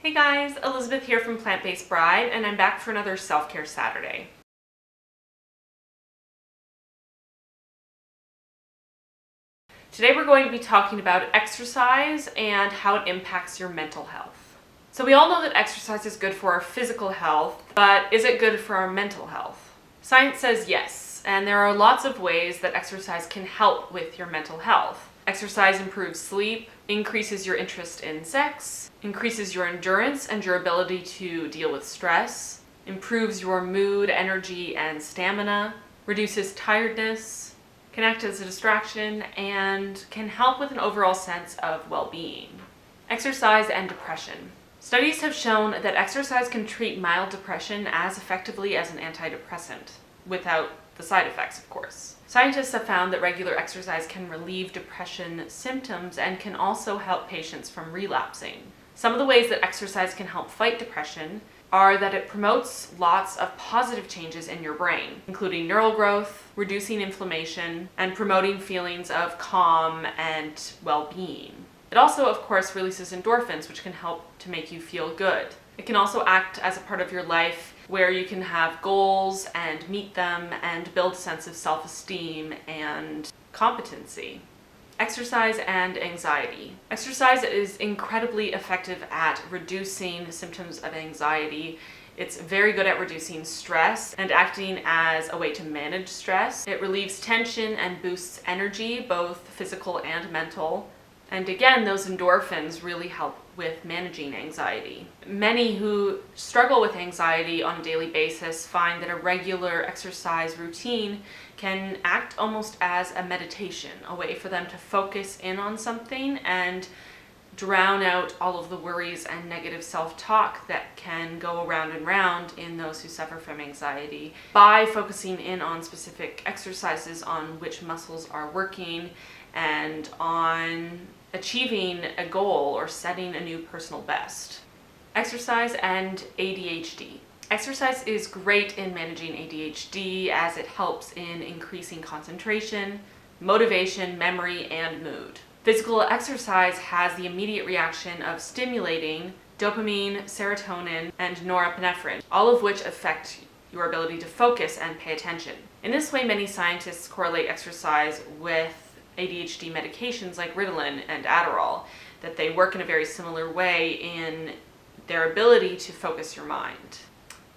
Hey guys, Elizabeth here from Plant-Based Bride, and I'm back for another Self-Care Saturday. Today we're going to be talking about exercise and how it impacts your mental health. So we all know that exercise is good for our physical health, but is it good for our mental health? Science says yes, and there are lots of ways that exercise can help with your mental health. Exercise improves sleep, increases your interest in sex, increases your endurance and your ability to deal with stress, improves your mood, energy, and stamina, reduces tiredness, can act as a distraction, and can help with an overall sense of well-being. Exercise and depression. Studies have shown that exercise can treat mild depression as effectively as an antidepressant, without the side effects, of course. Scientists have found that regular exercise can relieve depression symptoms and can also help patients from relapsing. Some of the ways that exercise can help fight depression are that it promotes lots of positive changes in your brain, including neural growth, reducing inflammation, and promoting feelings of calm and well-being. It also, of course, releases endorphins, which can help to make you feel good. It can also act as a part of your life where you can have goals and meet them and build a sense of self-esteem and competency. Exercise and anxiety. Exercise is incredibly effective at reducing symptoms of anxiety. It's very good at reducing stress and acting as a way to manage stress. It relieves tension and boosts energy, both physical and mental. And again, those endorphins really help with managing anxiety. Many who struggle with anxiety on a daily basis find that a regular exercise routine can act almost as a meditation, a way for them to focus in on something and drown out all of the worries and negative self-talk that can go around and round in those who suffer from anxiety by focusing in on specific exercises, on which muscles are working, and on achieving a goal or setting a new personal best. Exercise and ADHD. Exercise is great in managing ADHD as it helps in increasing concentration, motivation, memory, and mood. Physical exercise has the immediate reaction of stimulating dopamine, serotonin, and norepinephrine, all of which affect your ability to focus and pay attention. In this way, many scientists correlate exercise with ADHD medications like Ritalin and Adderall, that they work in a very similar way in their ability to focus your mind.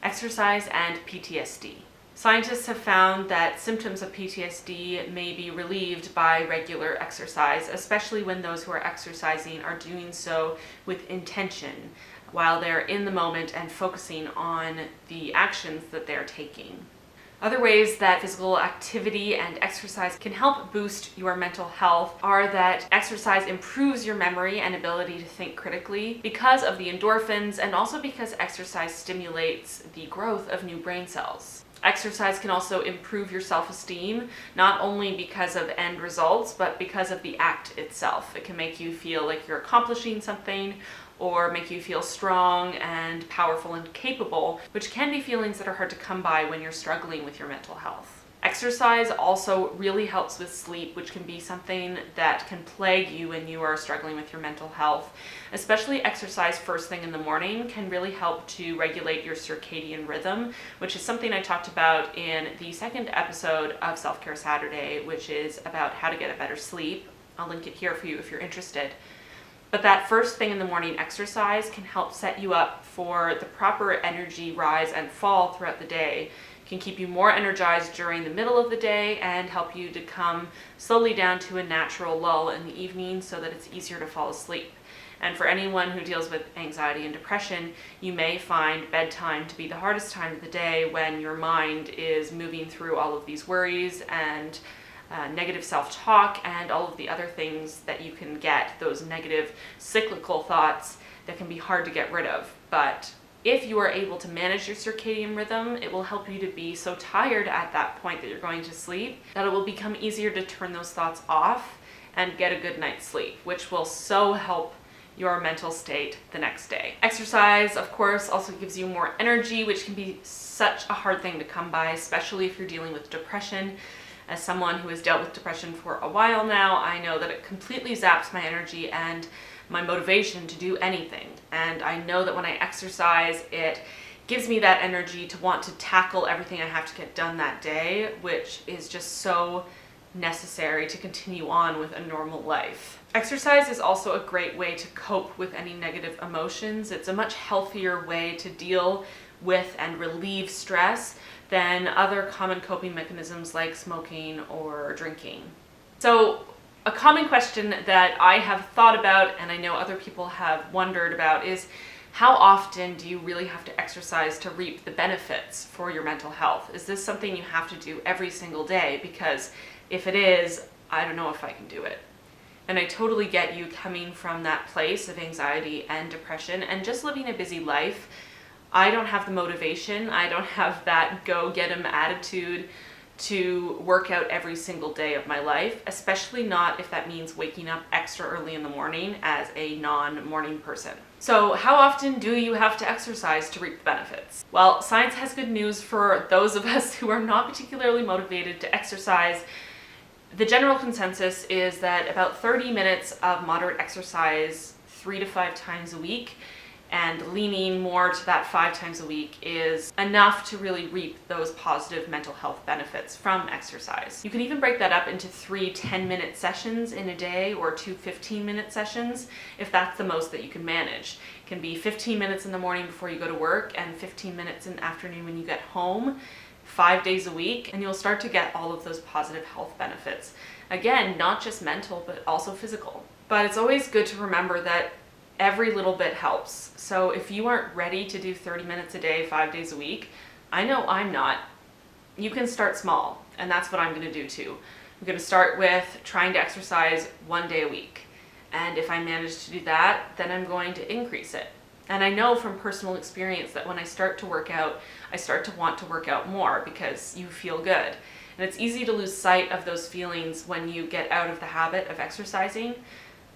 Exercise and PTSD. Scientists have found that symptoms of PTSD may be relieved by regular exercise, especially when those who are exercising are doing so with intention, while they're in the moment and focusing on the actions that they're taking. Other ways that physical activity and exercise can help boost your mental health are that exercise improves your memory and ability to think critically because of the endorphins, and also because exercise stimulates the growth of new brain cells. Exercise can also improve your self-esteem, not only because of end results, but because of the act itself. It can make you feel like you're accomplishing something, or make you feel strong and powerful and capable, which can be feelings that are hard to come by when you're struggling with your mental health. Exercise also really helps with sleep, which can be something that can plague you when you are struggling with your mental health. Especially exercise first thing in the morning can really help to regulate your circadian rhythm, which is something I talked about in the second episode of Self-Care Saturday, which is about how to get a better sleep. I'll link it here for you if you're interested. But that first thing in the morning exercise can help set you up for the proper energy rise and fall throughout the day. It can keep you more energized during the middle of the day and help you to come slowly down to a natural lull in the evening so that it's easier to fall asleep. And for anyone who deals with anxiety and depression, you may find bedtime to be the hardest time of the day when your mind is moving through all of these worries and negative self-talk and all of the other things that you can get, those negative cyclical thoughts that can be hard to get rid of. But if you are able to manage your circadian rhythm, it will help you to be so tired at that point that you're going to sleep that it will become easier to turn those thoughts off and get a good night's sleep, which will so help your mental state the next day. Exercise, of course, also gives you more energy, which can be such a hard thing to come by, especially if you're dealing with depression. As someone who has dealt with depression for a while now, I know that it completely zaps my energy and my motivation to do anything. And I know that when I exercise, it gives me that energy to want to tackle everything I have to get done that day, which is just so necessary to continue on with a normal life. Exercise is also a great way to cope with any negative emotions. It's a much healthier way to deal with and relieve stress than other common coping mechanisms like smoking or drinking. So a common question that I have thought about, and I know other people have wondered about, is how often do you really have to exercise to reap the benefits for your mental health? Is this something you have to do every single day? Because if it is, I don't know if I can do it. And I totally get you coming from that place of anxiety and depression and just living a busy life. I don't have the motivation. I don't have that go-get-em attitude to work out every single day of my life, especially not if that means waking up extra early in the morning as a non-morning person. So how often do you have to exercise to reap the benefits? Well, science has good news for those of us who are not particularly motivated to exercise. The general consensus is that about 30 minutes of moderate exercise 3 to 5 times a week, and leaning more to that 5 times a week, is enough to really reap those positive mental health benefits from exercise. You can even break that up into 3 10-minute sessions in a day or 2 15-minute sessions if that's the most that you can manage. It can be 15 minutes in the morning before you go to work and 15 minutes in the afternoon when you get home, 5 days a week, and you'll start to get all of those positive health benefits. Again, not just mental, but also physical. But it's always good to remember that every little bit helps. So if you aren't ready to do 30 minutes a day, 5 days a week, I know I'm not. You can start small, and that's what I'm going to do too. I'm going to start with trying to exercise 1 day a week. And if I manage to do that, then I'm going to increase it. And I know from personal experience that when I start to work out, I start to want to work out more because you feel good. And it's easy to lose sight of those feelings when you get out of the habit of exercising.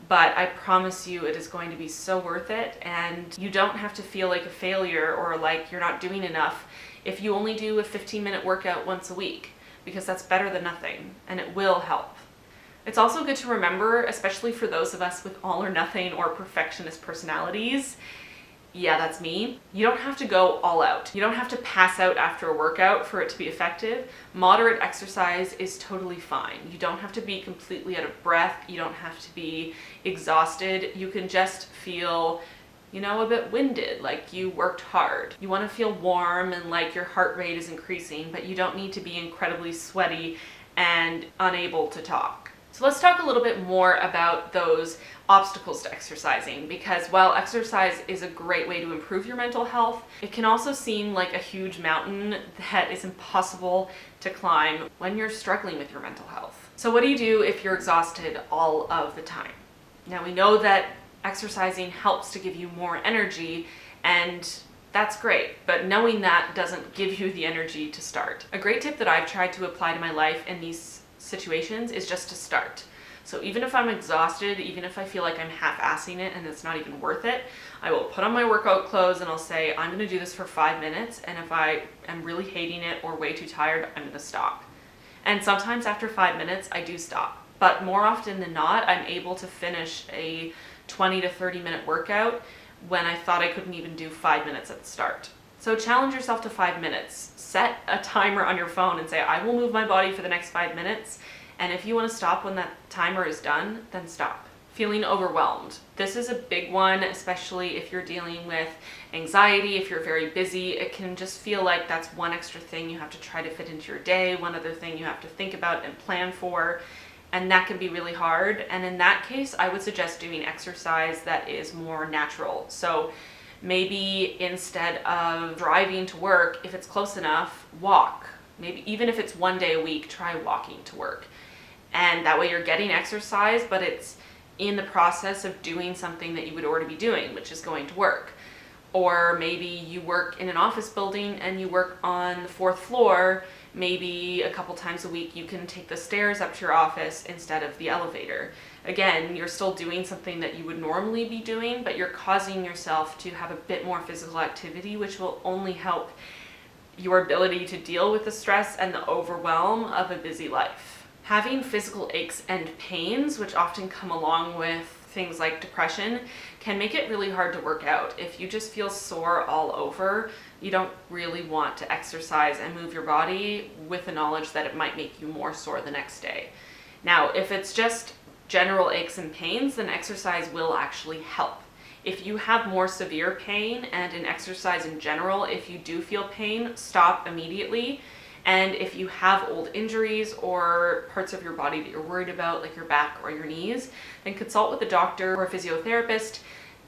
But I promise you it is going to be so worth it, and you don't have to feel like a failure or like you're not doing enough if you only do a 15-minute workout once a week, because that's better than nothing, and it will help. It's also good to remember, especially for those of us with all or nothing or perfectionist personalities, yeah, that's me. You don't have to go all out. You don't have to pass out after a workout for it to be effective. Moderate exercise is totally fine. You don't have to be completely out of breath. You don't have to be exhausted. You can just feel, a bit winded, like you worked hard. You want to feel warm and like your heart rate is increasing, but you don't need to be incredibly sweaty and unable to talk. So let's talk a little bit more about those obstacles to exercising, because while exercise is a great way to improve your mental health, it can also seem like a huge mountain that is impossible to climb when you're struggling with your mental health. So what do you do if you're exhausted all of the time? Now we know that exercising helps to give you more energy, and that's great, but knowing that doesn't give you the energy to start. A great tip that I've tried to apply to my life in these situations is just to start. So even if I'm exhausted, even if I feel like I'm half-assing it and it's not even worth it, I will put on my workout clothes and I'll say, I'm going to do this for 5 minutes, and if I am really hating it or way too tired, I'm going to stop. And sometimes after 5 minutes, I do stop. But more often than not, I'm able to finish a 20 to 30 minute workout when I thought I couldn't even do 5 minutes at the start. So challenge yourself to 5 minutes. Set a timer on your phone and say, I will move my body for the next 5 minutes. And if you want to stop when that timer is done, then stop. Feeling overwhelmed. This is a big one, especially if you're dealing with anxiety, if you're very busy. It can just feel like that's one extra thing you have to try to fit into your day, one other thing you have to think about and plan for, and that can be really hard. And in that case, I would suggest doing exercise that is more natural. So maybe instead of driving to work, if it's close enough, walk. Maybe even if it's 1 day a week, try walking to work. And that way you're getting exercise, but it's in the process of doing something that you would already be doing, which is going to work. Or maybe you work in an office building and you work on the 4th floor. Maybe a couple times a week you can take the stairs up to your office instead of the elevator. Again, you're still doing something that you would normally be doing, but you're causing yourself to have a bit more physical activity, which will only help your ability to deal with the stress and the overwhelm of a busy life. Having physical aches and pains, which often come along with things like depression can make it really hard to work out. If you just feel sore all over, you don't really want to exercise and move your body with the knowledge that it might make you more sore the next day. Now, if it's just general aches and pains, then exercise will actually help. If you have more severe pain, and in exercise in general, if you do feel pain, stop immediately. And if you have old injuries or parts of your body that you're worried about, like your back or your knees, then consult with a doctor or a physiotherapist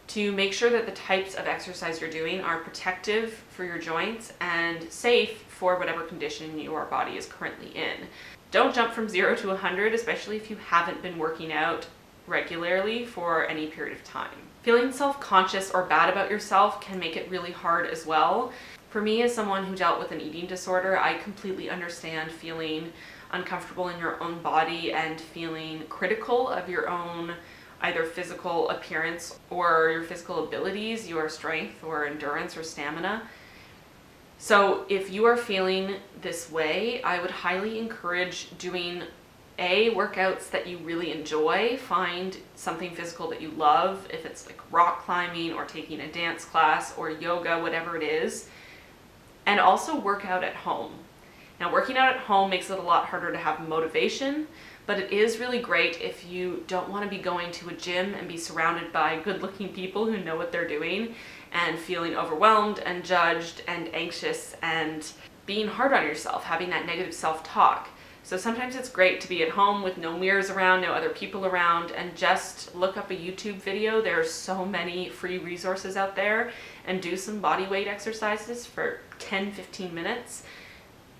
to make sure that the types of exercise you're doing are protective for your joints and safe for whatever condition your body is currently in. Don't jump from 0 to 100, especially if you haven't been working out regularly for any period of time. Feeling self-conscious or bad about yourself can make it really hard as well. For me, as someone who dealt with an eating disorder, I completely understand feeling uncomfortable in your own body and feeling critical of your own either physical appearance or your physical abilities, your strength or endurance or stamina. So if you are feeling this way, I would highly encourage doing workouts that you really enjoy. Find something physical that you love, if it's like rock climbing or taking a dance class or yoga, whatever it is. And also work out at home. Now, working out at home makes it a lot harder to have motivation, but it is really great if you don't want to be going to a gym and be surrounded by good-looking people who know what they're doing and feeling overwhelmed and judged and anxious and being hard on yourself, having that negative self-talk. So sometimes it's great to be at home with no mirrors around, no other people around, and just look up a YouTube video. There are so many free resources out there, and do some body weight exercises for 10-15 minutes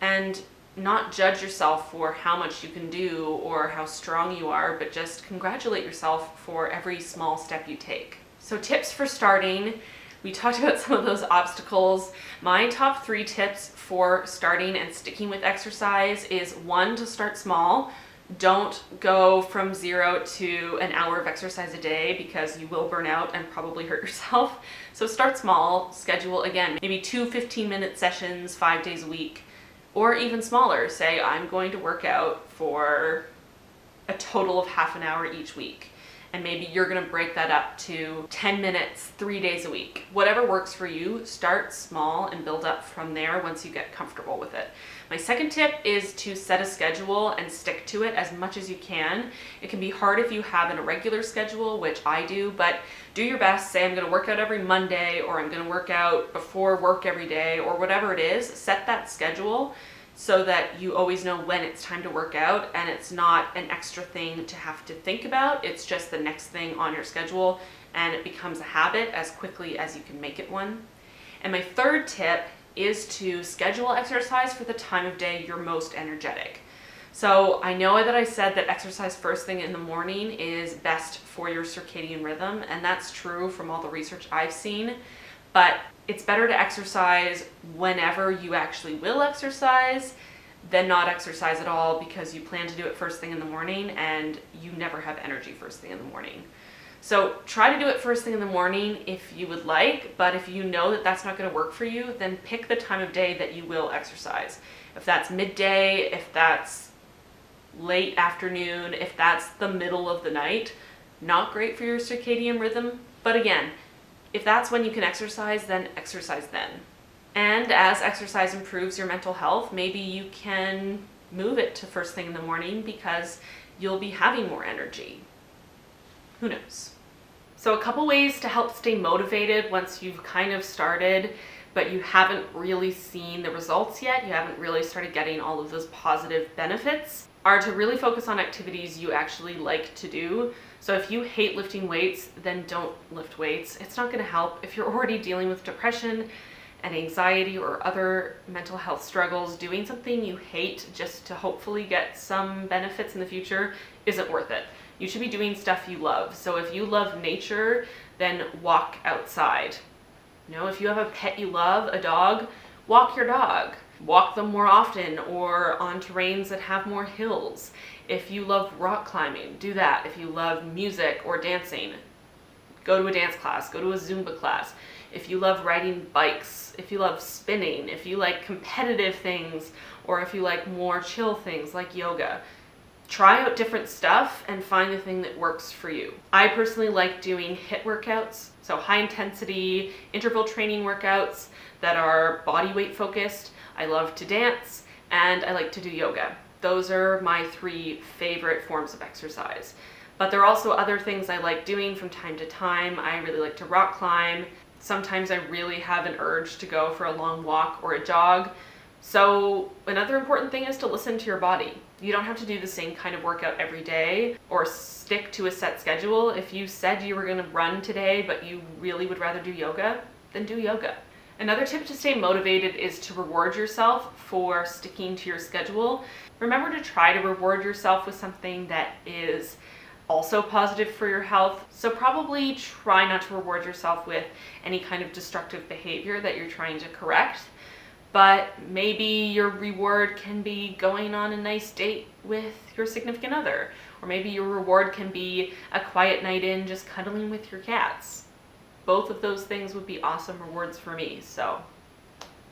and not judge yourself for how much you can do or how strong you are, but just congratulate yourself for every small step you take. So tips for starting. We talked about some of those obstacles. My top 3 tips for starting and sticking with exercise is 1, to start small. Don't go from 0 to an hour of exercise a day because you will burn out and probably hurt yourself. So start small, schedule again, maybe 2 15-minute sessions 5 days a week, or even smaller. Say, I'm going to work out for a total of half an hour each week. And maybe you're going to break that up to 10 minutes, 3 days a week. Whatever works for you, start small and build up from there once you get comfortable with it. My second tip is to set a schedule and stick to it as much as you can. It can be hard if you have an irregular schedule, which I do, but do your best. Say, I'm going to work out every Monday, or I'm going to work out before work every day, or whatever it is. Set that schedule so that you always know when it's time to work out, and it's not an extra thing to have to think about. It's just the next thing on your schedule, and it becomes a habit as quickly as you can make it one. And my third tip is to schedule exercise for the time of day you're most energetic. So I know that I said that exercise first thing in the morning is best for your circadian rhythm, and that's true from all the research I've seen, but it's better to exercise whenever you actually will exercise than not exercise at all because you plan to do it first thing in the morning and you never have energy first thing in the morning. So try to do it first thing in the morning if you would like, but if you know that that's not going to work for you, then pick the time of day that you will exercise. If that's midday, if that's late afternoon, if that's the middle of the night, not great for your circadian rhythm, but again, if that's when you can exercise, then exercise then. And as exercise improves your mental health, maybe you can move it to first thing in the morning because you'll be having more energy. Who knows? So a couple ways to help stay motivated once you've kind of started, but you haven't really seen the results yet, you haven't really started getting all of those positive benefits, are to really focus on activities you actually like to do. So if you hate lifting weights, then don't lift weights. It's not going to help. If you're already dealing with depression and anxiety or other mental health struggles, doing something you hate just to hopefully get some benefits in the future isn't worth it. You should be doing stuff you love. So if you love nature, then walk outside. You know, if you have a pet you love, a dog, walk your dog. Walk them more often or on terrains that have more hills. If you love rock climbing, do that. If you love music or dancing, go to a dance class, go to a Zumba class. If you love riding bikes, if you love spinning, if you like competitive things, or if you like more chill things like yoga, Try out different stuff and find the thing that works for you. I personally like doing HIIT workouts, so high intensity interval training workouts that are body weight focused. I love to dance, and I like to do yoga. Those are my 3 favorite forms of exercise. But there are also other things I like doing from time to time. I really like to rock climb. Sometimes I really have an urge to go for a long walk or a jog. So another important thing is to listen to your body. You don't have to do the same kind of workout every day or stick to a set schedule. If you said you were going to run today, but you really would rather do yoga, then do yoga. Another tip to stay motivated is to reward yourself for sticking to your schedule. Remember to try to reward yourself with something that is also positive for your health. So probably try not to reward yourself with any kind of destructive behavior that you're trying to correct. But maybe your reward can be going on a nice date with your significant other. Or maybe your reward can be a quiet night in just cuddling with your cats. Both of those things would be awesome rewards for me. So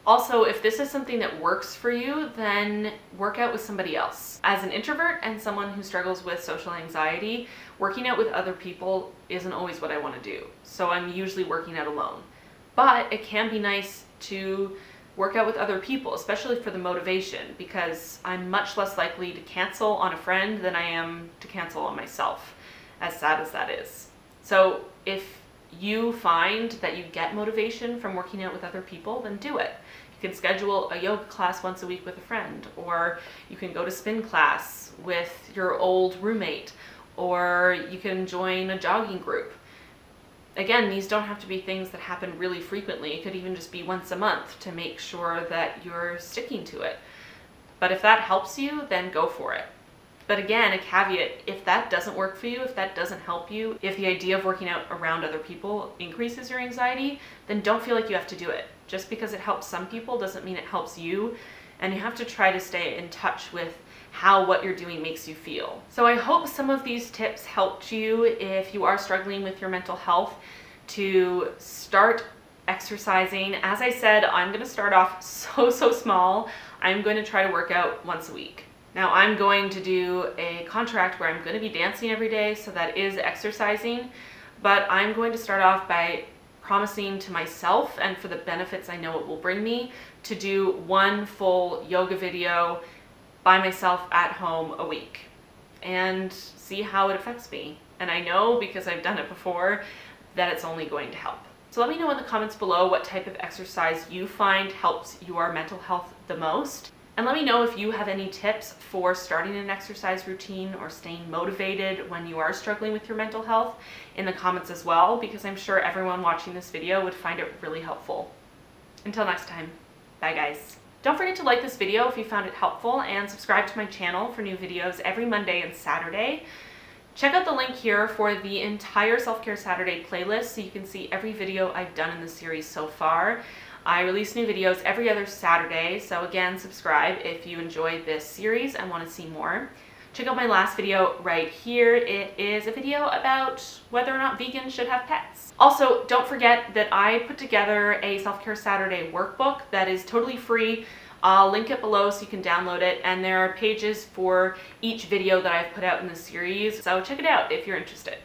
also, if this is something that works for you, then work out with somebody else. As an introvert and someone who struggles with social anxiety, working out with other people isn't always what I want to do. So I'm usually working out alone. But it can be nice to work out with other people, especially for the motivation, because I'm much less likely to cancel on a friend than I am to cancel on myself, as sad as that is. So if you find that you get motivation from working out with other people, then do it. You can schedule a yoga class once a week with a friend, or you can go to spin class with your old roommate, or you can join a jogging group. Again, these don't have to be things that happen really frequently. It could even just be once a month to make sure that you're sticking to it. But if that helps you, then go for it. But again, a caveat, if that doesn't work for you, if that doesn't help you, if the idea of working out around other people increases your anxiety, then don't feel like you have to do it. Just because it helps some people doesn't mean it helps you. And you have to try to stay in touch with how what you're doing makes you feel. So I hope some of these tips helped you if you are struggling with your mental health to start exercising. As I said, I'm going to start off so small. I'm going to try to work out once a week. Now I'm going to do a contract where I'm going to be dancing every day, so that is exercising, but I'm going to start off by promising to myself and for the benefits I know it will bring me to do 1 full yoga video by myself at home a week and see how it affects me. And I know, because I've done it before, that it's only going to help. So let me know in the comments below what type of exercise you find helps your mental health the most. And let me know if you have any tips for starting an exercise routine or staying motivated when you are struggling with your mental health in the comments as well, because I'm sure everyone watching this video would find it really helpful. Until next time, bye guys. Don't forget to like this video if you found it helpful, and subscribe to my channel for new videos every Monday and Saturday. Check out the link here for the entire Self-Care Saturday playlist so you can see every video I've done in the series so far. I release new videos every other Saturday, so again, subscribe if you enjoyed this series and want to see more. Check out my last video right here. It is a video about whether or not vegans should have pets. Also, don't forget that I put together a Self-Care Saturday workbook that is totally free. I'll link it below so you can download it, and there are pages for each video that I've put out in the series, so check it out if you're interested.